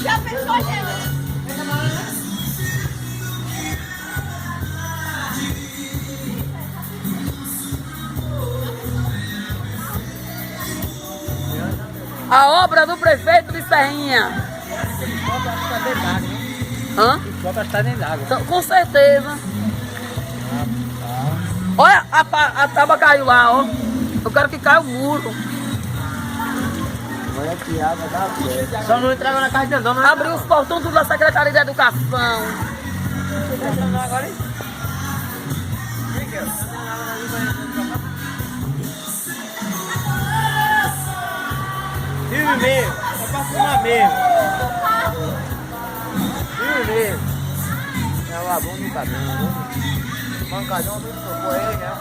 Já pensou, gente? A obra do prefeito de Serrinha. Hã? Coca está dentro d'água. Então, com certeza. Olha, a tábua caiu lá, ó. Eu quero que caia o muro. Olha que água da festa. Só não entrava na casa de andão, mas... Abriu os portões tudo da Secretaria de Educação. Agora, hein? Firme mesmo, só pra fumar mesmo. Firme mesmo. É o aluno do cabelo, né? Mancadão, muito socorro aí, né?